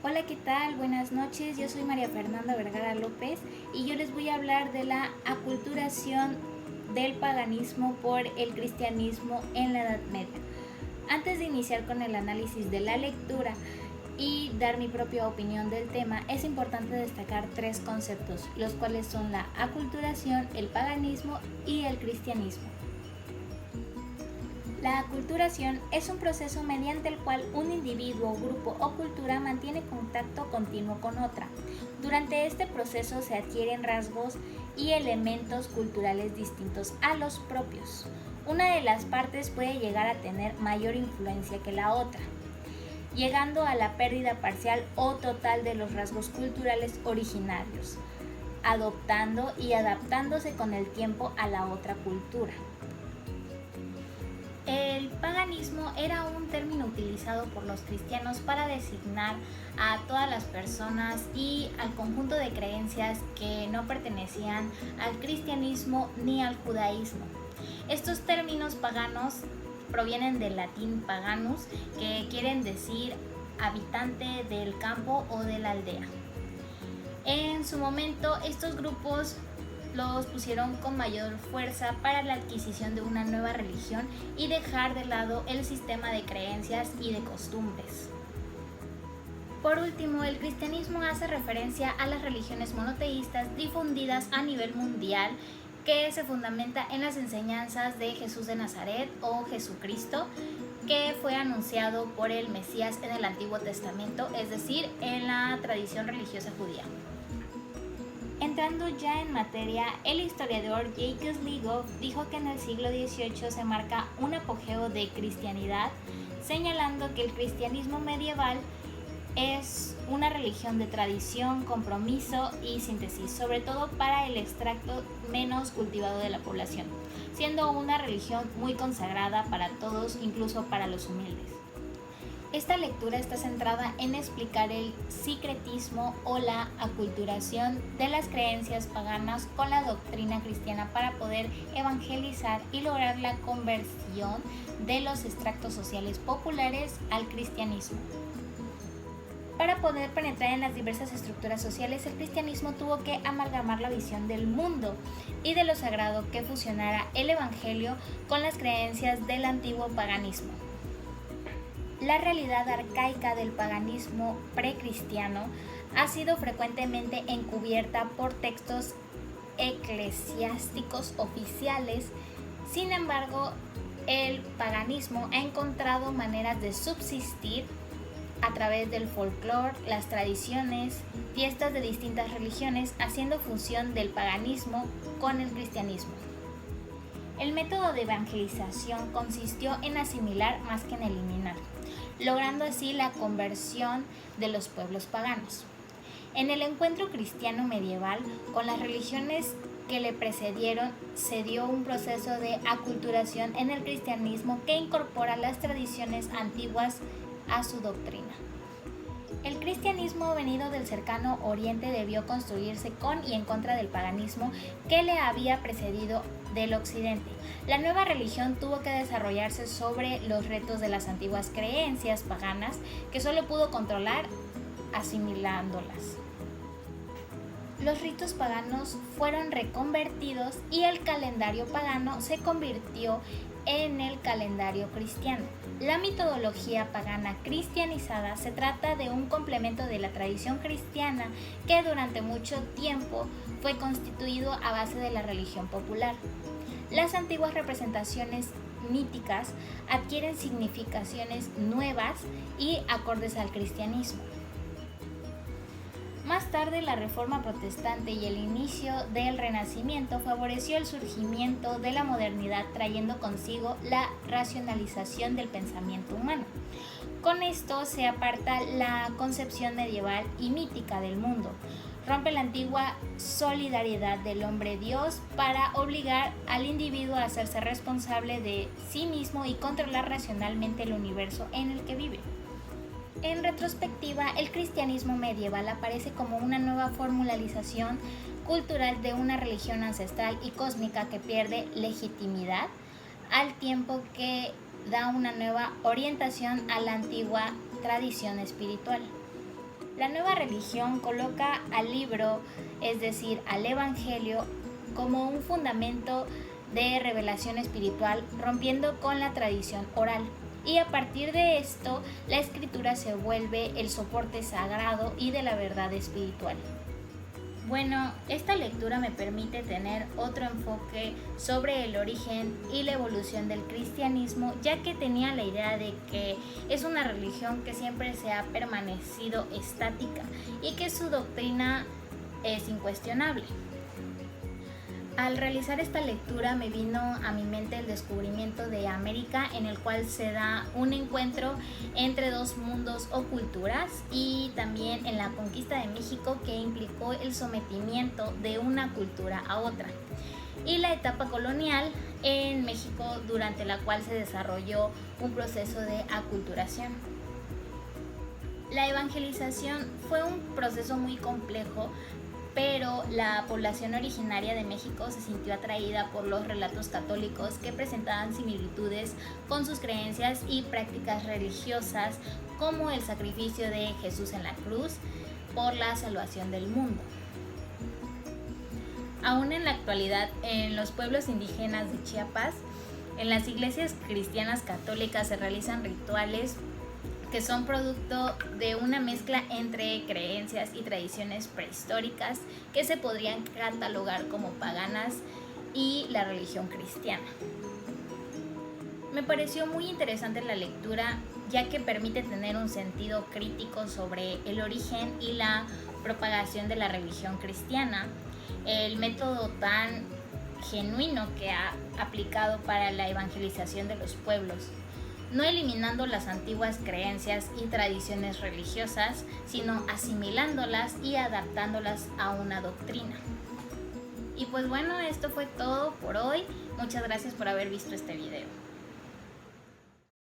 Hola, ¿qué tal? Buenas noches, yo soy María Fernanda Vergara López y yo les voy a hablar de la aculturación del paganismo por el cristianismo en la Edad Media. Antes de iniciar con el análisis de la lectura y dar mi propia opinión del tema, es importante destacar tres conceptos, los cuales son la aculturación, el paganismo y el cristianismo. La aculturación es un proceso mediante el cual un individuo, grupo o cultura mantiene contacto continuo con otra. Durante este proceso se adquieren rasgos y elementos culturales distintos a los propios. Una de las partes puede llegar a tener mayor influencia que la otra, llegando a la pérdida parcial o total de los rasgos culturales originarios, adoptando y adaptándose con el tiempo a la otra cultura. El paganismo era un término utilizado por los cristianos para designar a todas las personas y al conjunto de creencias que no pertenecían al cristianismo ni al judaísmo. Estos términos paganos provienen del latín paganus, que quieren decir habitante del campo o de la aldea. En su momento, estos grupos los pusieron con mayor fuerza para la adquisición de una nueva religión y dejar de lado el sistema de creencias y de costumbres. Por último, el cristianismo hace referencia a las religiones monoteístas difundidas a nivel mundial que se fundamenta en las enseñanzas de Jesús de Nazaret o Jesucristo, que fue anunciado por el Mesías en el Antiguo Testamento, es decir, en la tradición religiosa judía. Entrando ya en materia, el historiador Jacques Ligoff dijo que en el siglo XVIII se marca un apogeo de cristianidad, señalando que el cristianismo medieval es una religión de tradición, compromiso y síntesis, sobre todo para el extracto menos cultivado de la población, siendo una religión muy consagrada para todos, incluso para los humildes. Esta lectura está centrada en explicar el sincretismo o la aculturación de las creencias paganas con la doctrina cristiana para poder evangelizar y lograr la conversión de los extractos sociales populares al cristianismo. Para poder penetrar en las diversas estructuras sociales, el cristianismo tuvo que amalgamar la visión del mundo y de lo sagrado que fusionara el evangelio con las creencias del antiguo paganismo. La realidad arcaica del paganismo precristiano ha sido frecuentemente encubierta por textos eclesiásticos oficiales. Sin embargo, el paganismo ha encontrado maneras de subsistir a través del folclore, las tradiciones, fiestas de distintas religiones, haciendo fusión del paganismo con el cristianismo. El método de evangelización consistió en asimilar más que en eliminar, logrando así la conversión de los pueblos paganos. En el encuentro cristiano medieval con las religiones que le precedieron, se dio un proceso de aculturación en el cristianismo que incorpora las tradiciones antiguas a su doctrina. El cristianismo venido del cercano Oriente debió construirse con y en contra del paganismo que le había precedido del Occidente. La nueva religión tuvo que desarrollarse sobre los retos de las antiguas creencias paganas que solo pudo controlar asimilándolas. Los ritos paganos fueron reconvertidos y el calendario pagano se convirtió en el calendario cristiano. La mitología pagana cristianizada se trata de un complemento de la tradición cristiana que durante mucho tiempo fue constituido a base de la religión popular. Las antiguas representaciones míticas adquieren significaciones nuevas y acordes al cristianismo. Más tarde, la Reforma Protestante y el inicio del Renacimiento favoreció el surgimiento de la modernidad, trayendo consigo la racionalización del pensamiento humano. Con esto se aparta la concepción medieval y mítica del mundo, rompe la antigua solidaridad del hombre-Dios para obligar al individuo a hacerse responsable de sí mismo y controlar racionalmente el universo en el que vive. En retrospectiva, el cristianismo medieval aparece como una nueva formalización cultural de una religión ancestral y cósmica que pierde legitimidad al tiempo que da una nueva orientación a la antigua tradición espiritual. La nueva religión coloca al libro, es decir, al Evangelio, como un fundamento de revelación espiritual, rompiendo con la tradición oral. Y a partir de esto, la escritura se vuelve el soporte sagrado y de la verdad espiritual. Bueno, esta lectura me permite tener otro enfoque sobre el origen y la evolución del cristianismo, ya que tenía la idea de que es una religión que siempre se ha permanecido estática y que su doctrina es incuestionable. Al realizar esta lectura me vino a mi mente el descubrimiento de América, en el cual se da un encuentro entre dos mundos o culturas, y también en la conquista de México, que implicó el sometimiento de una cultura a otra, y la etapa colonial en México, durante la cual se desarrolló un proceso de aculturación. La evangelización fue un proceso muy complejo, pero la población originaria de México se sintió atraída por los relatos católicos que presentaban similitudes con sus creencias y prácticas religiosas, como el sacrificio de Jesús en la cruz por la salvación del mundo. Aún en la actualidad, en los pueblos indígenas de Chiapas, en las iglesias cristianas católicas se realizan rituales que son producto de una mezcla entre creencias y tradiciones prehistóricas que se podrían catalogar como paganas y la religión cristiana. Me pareció muy interesante la lectura, ya que permite tener un sentido crítico sobre el origen y la propagación de la religión cristiana, el método tan genuino que ha aplicado para la evangelización de los pueblos, no eliminando las antiguas creencias y tradiciones religiosas, sino asimilándolas y adaptándolas a una doctrina. Y pues bueno, esto fue todo por hoy. Muchas gracias por haber visto este video.